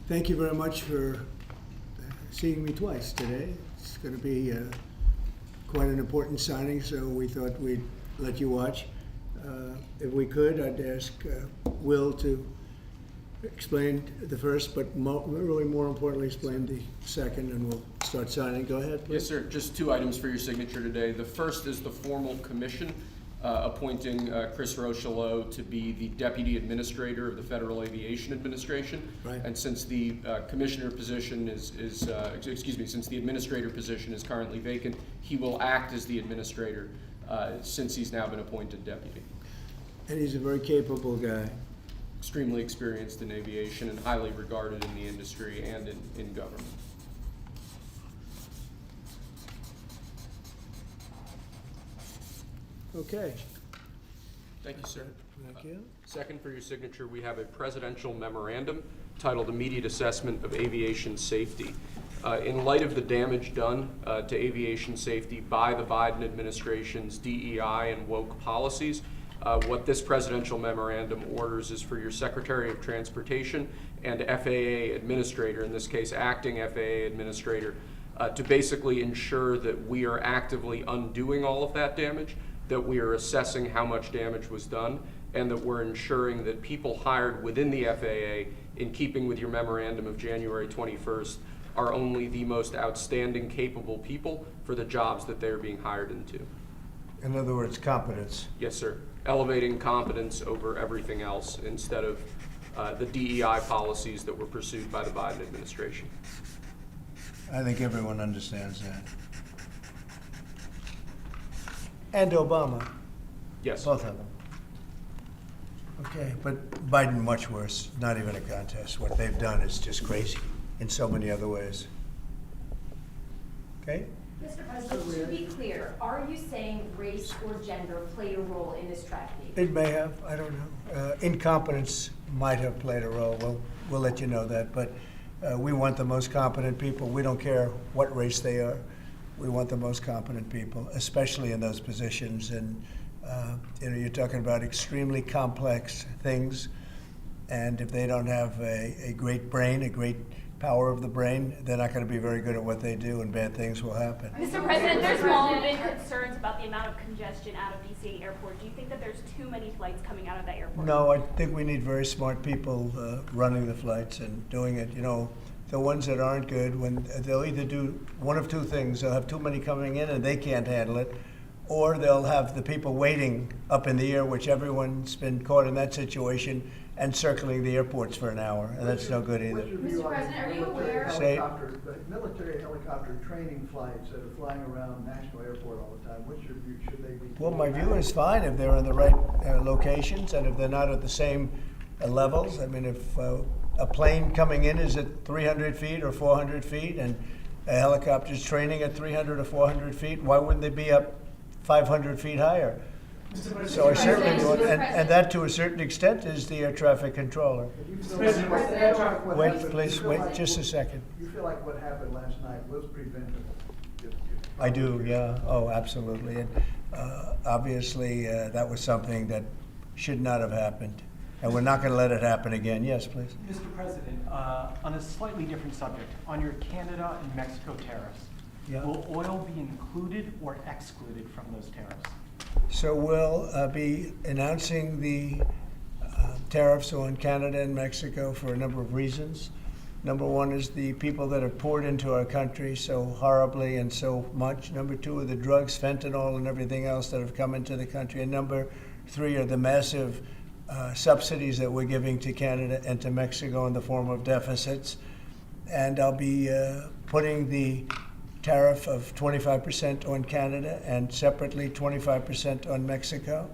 Thank you very much for seeing me twice today. It's going to be quite an important signing, so we thought we'd let you watch. If we could, I'd ask Will to explain the first, but really more importantly, explain the second, and we'll start signing. Go ahead, please. Yes, sir. Just 2 items for your signature today. The first is the formal commission appointing Chris Rochelot to be the Deputy Administrator of the Federal Aviation Administration. Right. And since the commissioner position since the administrator position is currently vacant, he will act as the administrator since he's now been appointed deputy. And he's a very capable guy. Extremely experienced in aviation and highly regarded in the industry and in government. Okay. Thank you, sir. Thank you. Second, for your signature, we have a presidential memorandum titled Immediate Assessment of Aviation Safety. In light of the damage done to aviation safety by the Biden administration's DEI and woke policies, what this presidential memorandum orders is for your Secretary of Transportation and FAA Administrator, in this case acting FAA Administrator, to basically ensure that we are actively undoing all of that damage, that we are assessing how much damage was done, and that we're ensuring that people hired within the FAA, in keeping with your memorandum of January 21st, are only the most outstanding, capable people for the jobs that they're being hired into. In other words, competence. Yes, sir. Elevating competence over everything else instead of the DEI policies that were pursued by the Biden administration. I think everyone understands that. And Obama. Yes. Both of them. Okay, but Biden much worse, not even a contest. What they've done is just crazy in so many other ways. Okay? Mr. President, to be clear, are you saying race or gender played a role in this tragedy? It may have, I don't know. Incompetence might have played a role. We'll let you know that. But we want the most competent people. We don't care what race they are. We want the most competent people, especially in those positions. And you're talking about extremely complex things. And if they don't have a great brain, a great power of the brain, they're not going to be very good at what they do, and bad things will happen. Mr. President, there's long been concerns about the amount of congestion out of DC Airport. Do you think that there's too many flights coming out of that airport? No, I think we need very smart people running the flights and doing it. You know, the ones that aren't good, when they'll either do one of 2 things. They'll have too many coming in and they can't handle it, or they'll have the people waiting up in the air, which everyone's been caught in that situation, and circling the airports for an hour, and that's no good either. Mr. President, are you aware? Military helicopter training flights that are flying around National Airport all the time, what's your view? Should they be? Well, my view is fine if they're in the right locations and if they're not at the same levels. I mean, if a plane coming in is at 300 feet or 400 feet and a helicopter's training at 300 or 400 feet, why wouldn't they be up 500 feet higher? So I certainly would, and that to a certain extent is the air traffic controller. Wait, please, wait just a second. You feel like what happened last night was preventable? I do, yeah. Oh, absolutely. And obviously, that was something that should not have happened. And we're not going to let it happen again. Yes, please. Mr. President, on a slightly different subject, on your Canada and Mexico tariffs, Yeah. will oil be included or excluded from those tariffs? So we'll be announcing the tariffs on Canada and Mexico for a number of reasons. Number one is the people that have poured into our country so horribly and so much. Number two are the drugs, fentanyl, and everything else that have come into the country. And number three are the massive subsidies that we're giving to Canada and to Mexico in the form of deficits. And I'll be putting the tariff of 25% on Canada and separately 25% on Mexico.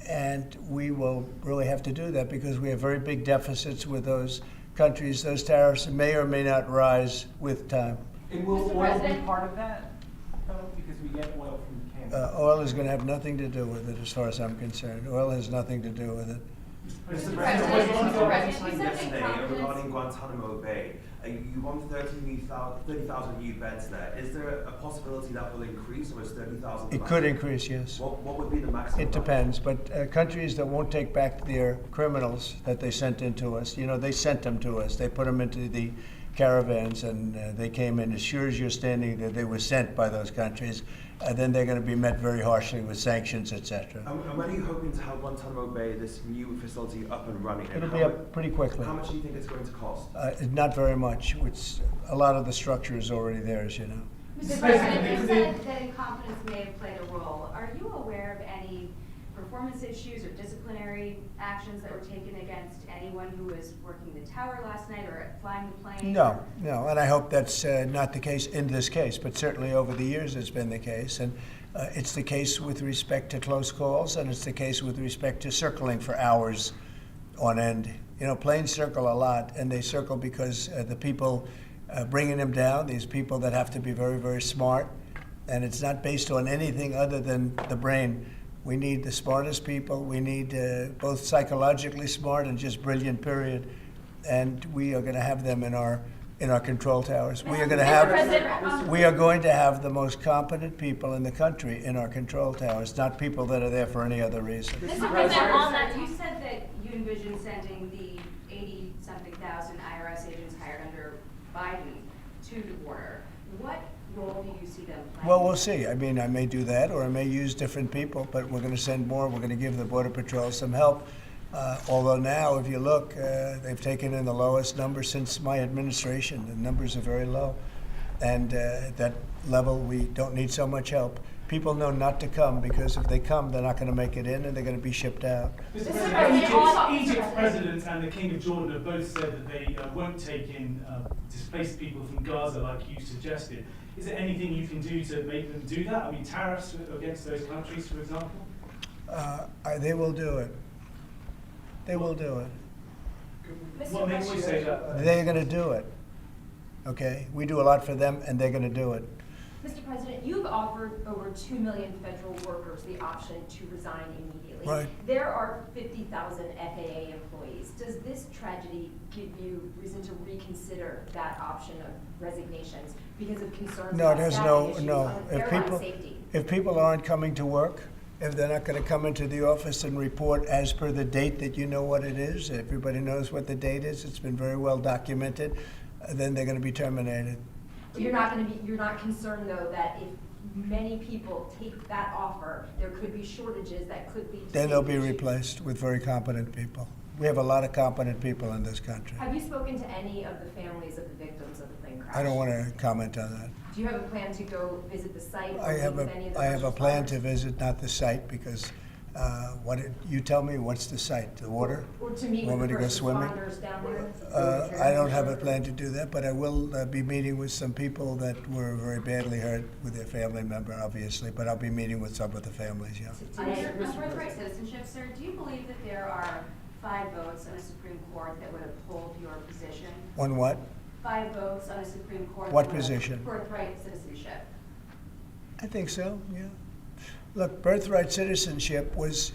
And we will really have to do that because we have very big deficits with those countries. Those tariffs may or may not rise with time. And will Mr. oil be President? part of that, though? Because we get oil from Canada. Oil is going to have nothing to do with it as far as I'm concerned. Oil has nothing to do with it. Mr. President, President, Mr. President, signed you said yesterday incompetence. regarding Guantanamo Bay. You want 30,000 new beds there. Is there a possibility that will increase, or is 30,000? It could increase, yes. What would be the maximum? It depends, but countries that won't take back their criminals that they sent into us, you know, they sent them to us. They put them into the caravans, and they came in. As sure as you're standing there, they were sent by those countries. Then they're going to be met very harshly with sanctions, etc. And when are you hoping to have Guantanamo Bay, this new facility, up and running? And It'll how be mu- up pretty quickly. How much do you think it's going to cost? Not very much. A lot of the structure is already there, as you know. Mr. President, you said that incompetence may have played a role. Are you aware of any performance issues or disciplinary actions that were taken against anyone who was working the tower last night or flying the plane? No, and I hope that's not the case in this case, but certainly over the years it's been the case. And it's the case with respect to close calls, and it's the case with respect to circling for hours on end. You know, planes circle a lot, and they circle because the people bringing them down, these people that have to be very, very smart, and it's not based on anything other than the brain. We need the smartest people. We need both psychologically smart and just brilliant, period. And we are going to have them in our control towers. We are going to have the most competent people in the country in our control towers, not people that are there for any other reason. Mr. President, on that, you said that you envision sending the 80-something thousand IRS agents hired under Biden to the border. What role do you see them playing? Well, we'll see. I mean, I may do that, or I may use different people, but we're going to send more. We're going to give the Border Patrol some help. Although now, if you look, they've taken in the lowest number since my administration. The numbers are very low. And at that level, we don't need so much help. People know not to come, because if they come, they're not going to make it in, and they're going to be shipped out. Mr. President, Egypt's president and the King of Jordan have both said that they won't take in displaced people from Gaza like you suggested. Is there anything you can do to make them do that? I mean, tariffs against those countries, for example? They will do it. They will do it. What makes you say that? They're going to do it. Okay? We do a lot for them, and they're going to do it. Mr. President, you've offered over 2 million federal workers the option to resign immediately. Right. There are 50,000 FAA employees. Does this tragedy give you reason to reconsider that option of resignations because of concerns No, about there's staffing issues no. on airline safety? If people aren't coming to work, if they're not going to come into the office and report as per the date that you know what it is, everybody knows what the date is, it's been very well documented, then they're going to be terminated. You're not concerned though that if many people take that offer, there could be shortages that could lead to Then they'll be safety issues? replaced with very competent people. We have a lot of competent people in this country. Have you spoken to any of the families of the victims of the plane crash? I don't want to comment on that. Do you have a plan to go visit the site? Or I have meet with any of the I have a first plan to responders? visit, not the site, because you tell me, what's the site? The water? Or to meet Want with me the to go first swimming? responders down there? I don't have a plan to do that, but I will be meeting with some people that were very badly hurt with their family member, obviously, but I'll be meeting with some of the families, yeah. On your birthright citizenship, sir, do you believe that there are 5 votes on a Supreme Court that would uphold your position? On what? 5 votes on a Supreme Court. What that would- position? Birthright citizenship. I think so, yeah. Look, birthright citizenship was,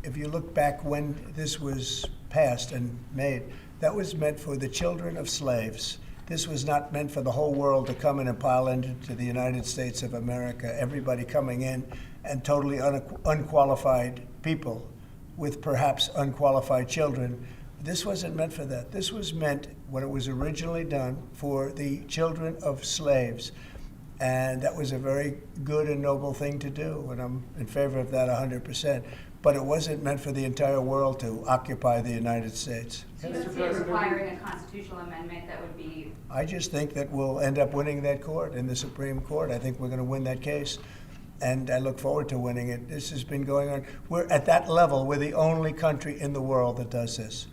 if you look back when this was passed and made, that was meant for the children of slaves. This was not meant for the whole world to come in and pile into the United States of America, everybody coming in, and totally unqualified people with perhaps unqualified children. This wasn't meant for that. This was meant, when it was originally done, for the children of slaves. And that was a very good and noble thing to do, and I'm in favor of that 100%. But it wasn't meant for the entire world to occupy the United States. So you don't see it requiring a constitutional amendment that would be. I just think that we'll end up winning that court in the Supreme Court. I think we're going to win that case, and I look forward to winning it. This has been going on. We're at that level. We're the only country in the world that does this.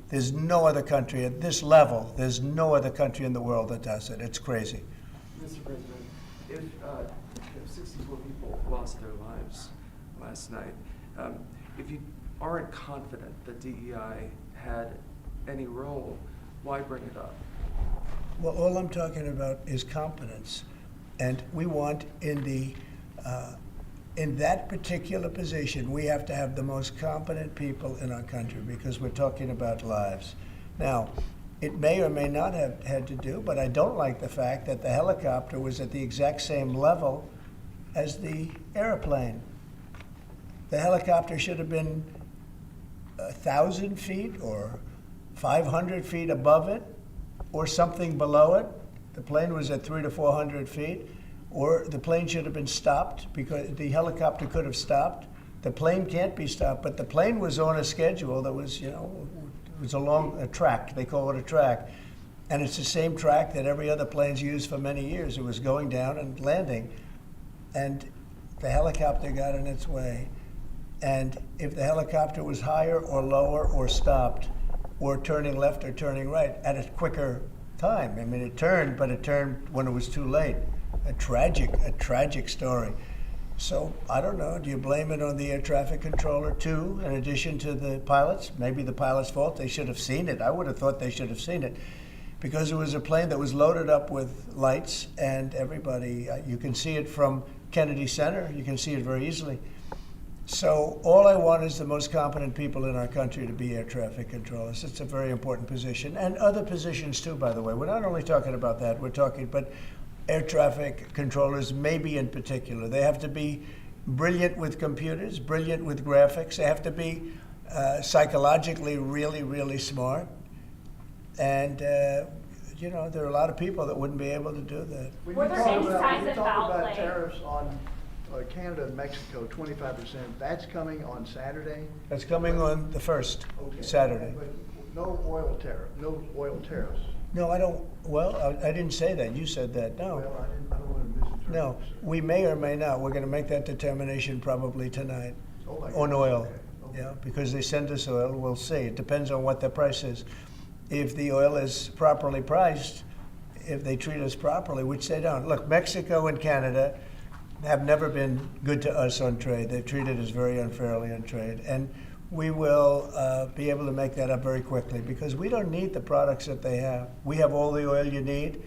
There's no other country at this level. There's no other country in the world that does it. It's crazy. Mr. President, if 64 people lost their lives last night, if you aren't confident that DEI had any role, why bring it up? Well, all I'm talking about is competence. And we want in the in that particular position, we have to have the most competent people in our country because we're talking about lives. Now, it may or may not have had to do, but I don't like the fact that the helicopter was at the exact same level as the airplane. The helicopter should have been 1,000 feet or 500 feet above it or something below it. The plane was at 300 to 400 feet, or the plane should have been stopped because the helicopter could have stopped. The plane can't be stopped, but the plane was on a schedule that was, it was along a track. They call it a track. And it's the same track that every other plane's used for many years. It was going down and landing. And the helicopter got in its way. And if the helicopter was higher or lower or stopped or turning left or turning right at a quicker time. I mean, it turned, but it turned when it was too late. A tragic story. So I don't know, do you blame it on the air traffic controller too, in addition to the pilots? Maybe the pilot's fault, they should have seen it. I would have thought they should have seen it because it was a plane that was loaded up with lights and everybody, you can see it from Kennedy Center, you can see it very easily. So all I want is the most competent people in our country to be air traffic controllers. It's a very important position, and other positions too, by the way. We're not only talking about that, we're talking, but air traffic controllers, maybe in particular. They have to be brilliant with computers, brilliant with graphics. They have to be psychologically really, really smart. And, there are a lot of people that wouldn't be able to do that. When Were you there talk any about- signs when you of talk foul about play? tariffs on Canada and Mexico, 25%, that's coming on Saturday? That's coming on the 1st, Okay. Saturday. But no oil tariffs. No, I don't, I didn't say that. You said that, no. Well, I don't want to misinterpret. No, sir. we may or may not. We're going to make that determination probably tonight Oh, my on goodness. oil. Okay. Yeah, because they send us oil, we'll see. It depends on what the price is. If the oil is properly priced, if they treat us properly, which they don't. Look, Mexico and Canada have never been good to us on trade. They've treated us very unfairly on trade. And we will be able to make that up very quickly because we don't need the products that they have. We have all the oil you need.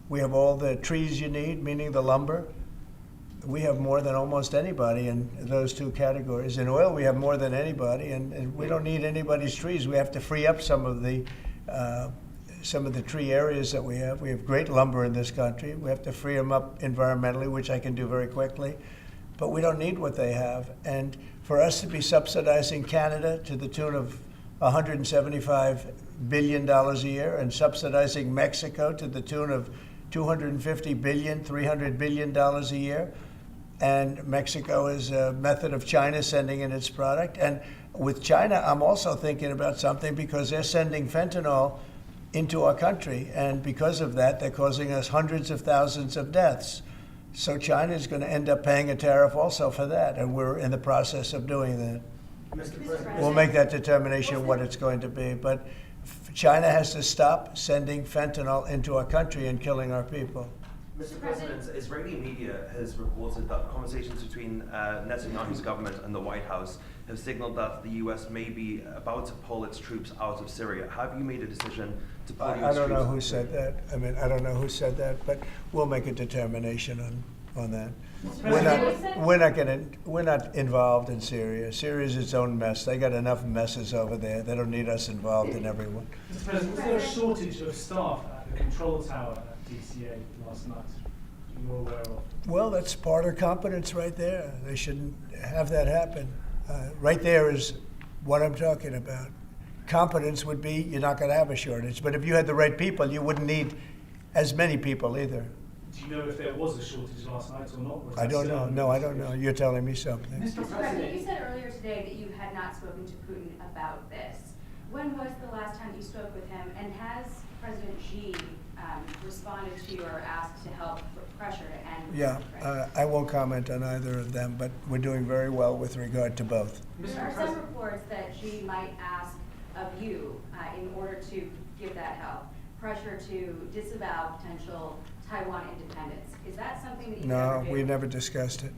We have all the trees you need, meaning the lumber. We have more than almost anybody in those two categories. In oil, we have more than anybody, and we don't need anybody's trees. We have to free up some of the tree areas that we have. We have great lumber in this country. We have to free them up environmentally, which I can do very quickly. But we don't need what they have. And for us to be subsidizing Canada to the tune of $175 billion a year and subsidizing Mexico to the tune of $250 billion, $300 billion a year, and Mexico is a method of China sending in its product. And with China, I'm also thinking about something because they're sending fentanyl into our country, and because of that, they're causing us hundreds of thousands of deaths. So China is going to end up paying a tariff also for that, and we're in the process of doing that. Mr. President. We'll make that determination what it's going to be, but China has to stop sending fentanyl into our country and killing our people. Mr. President, Israeli media has reported that conversations between Netanyahu's government and the White House have signaled that the U.S. may be about to pull its troops out of Syria. Have you made a decision to pull your troops? I don't know out who of said Syria? that. I mean, I don't know who said that, but we'll make a determination on that. We're not involved in Syria. Syria is its own mess. They got enough messes over there. They don't need us involved in everyone. Mr. President, was there a shortage of staff at the control tower at DCA last night? You're aware of? Well, that's part of competence right there. They shouldn't have that happen. Right there is what I'm talking about. Competence would be you're not going to have a shortage. But if you had the right people, you wouldn't need as many people either. Do you know if there was a shortage last night or not? Or is I that don't still know. under No, I don't know. investigation? You're telling me something. Mr. President, you said earlier today that you had not spoken to Putin about this. When was the last time you spoke with him, and has President Xi responded to your ask to help put pressure to end Yeah, Ukraine? I won't comment on either of them, but we're doing very well with regard to both. There are some reports that Xi might ask of you, in order to give that help, pressure to disavow potential Taiwan independence. Is that something that you No, ever do? we never discussed it.